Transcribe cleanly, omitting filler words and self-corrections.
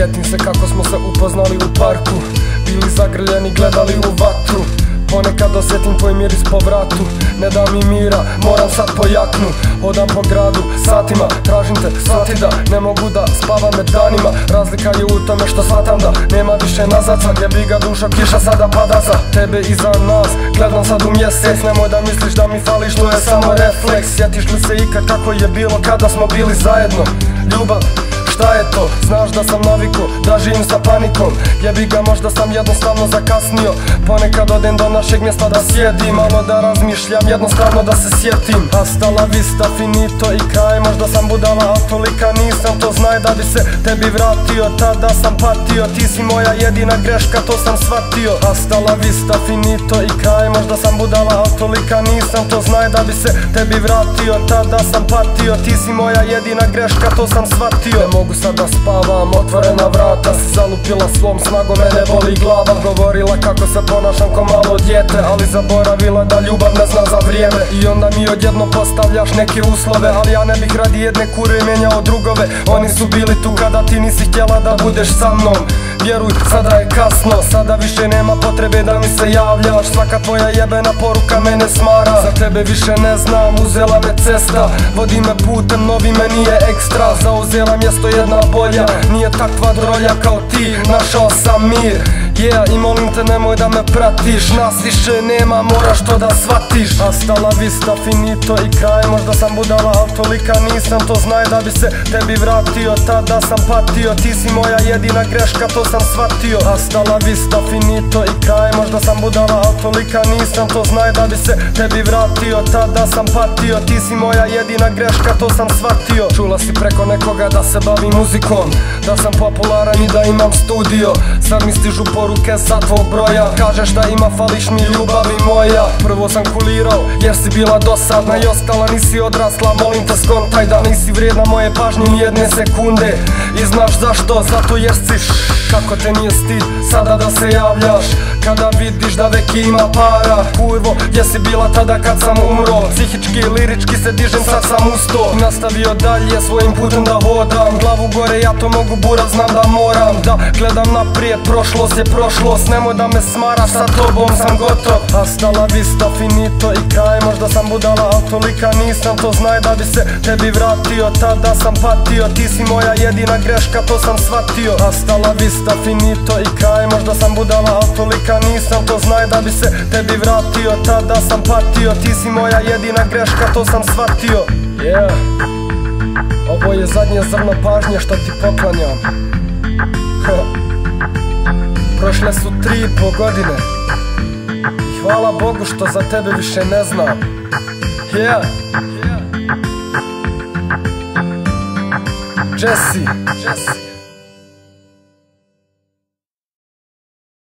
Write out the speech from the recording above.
Sjetim se kako smo se upoznali u parku, bili zagrljeni, gledali u vatru. Ponekad osjetim tvoj miris po vratu, ne da mi mira, moram sad po jaknu. Hodam po gradu satima, tražim te, shvati da ne mogu da spavam me danima. Razlika je u tome što shvatam da nema više nazad. Sad je briga dušo, kiša sada pada za tebe i za nas. Gledam sad u mjesec, nemoj da misliš da mi fališ, to je samo refleks. Sjetiš li se ikad kako je bilo kada smo bili zajedno? Ljubav, šta je to? Znaš da sam navikao da živim sa panikom. Jebi ga, možda sam jednostavno zakasnio. Ponekad odem do našeg mjesta da sjedim, malo da razmišljam, jednostavno da se sjetim. Hasta la vista, finito i kraj. Možda sam budala, a tolika nisam, to znaj da bi se tebi vratio. Tada sam patio, ti si moja jedina greška, to sam shvatio. Hasta la vista, finito i kraj. Možda sam budala, a tolika nisam, to znaj da bi se tebi vratio. Tada sam patio, ti si moja jedina greška, to sam shvatio. Mogu sad da spavam, otvorena vrata si zalupila svom snagom, mene boli glava. Govorila kako se ponašam ko malo dijete, ali zaboravila da ljubav ne zna za vrijeme. I onda mi odjedno postavljaš neke uslove, ali ja ne bih radi jedne kure menjao drugove. Oni su bili tu kada ti nisi htjela da budeš sa mnom. Vjeruj, sada je kasno, sada više nema potrebe da mi se javljaš. Svaka tvoja jebena poruka mene smara, za tebe više ne znam, uzela me cesta. Vodi me putem, novi me nije ekstra. Zauzela mjesto jedna bolja, nije takva drolja kao ti, našao sam mir. I molim te nemoj da me pratiš, nas više nema, moraš to da shvatiš. Hasta la vista, finito i kraj. Možda sam budala, ali tolika nisam, to znaj da bi se tebi vratio. Tada sam patio, ti si moja jedina greška, to sam shvatio. Hasta la vista, finito i kraj. Možda sam budala, ali tolika nisam, to znaj da bi se tebi vratio. Tada sam patio, ti si moja jedina greška, to sam shvatio. Čula si preko nekoga da se bavim muzikom, da sam popularan i da imam studio. Sad mi stižu poruke sa tvog broja, kažeš da ima, fališ mi ljubavi moja. Prvo sam kulirao jer si bila dosadna i ostala, nisi odrasla, molim te skontaj da nisi vrijedna moje pažnje ni jedne sekunde. I znaš zašto? Zato jer si kako te nije stid sada da se javljaš kada vidiš da veki ima para. Kurvo, gdje si bila tada kad sam umro? Psihički, lirički se dižem, sad sam usto. Nastavio dalje svojim putem da hodam, glavu gore, ja to mogu, bura, znam da moram da gledam naprijed, prošlost je prošlost. Nemoj da me smaraš, sa tobom sam gotov. Hasta la vista, finito i kraj. Možda sam budala, ali tolika nisam, to znaj da bi se tebi vratio. Tada sam patio, ti si moja jedina greška, to sam shvatio. Hasta la vista, finito i kraj. Možda sam budala, ali tolika nisam, to znaj da bi se tebi vratio. Tada sam patio, ti si moja jedina greška, to sam shvatio. Ovo je zadnje zrno pažnje što ti poklanjam. Prošle su 3,5 godine i hvala Bogu što za tebe više ne znam. Jesse.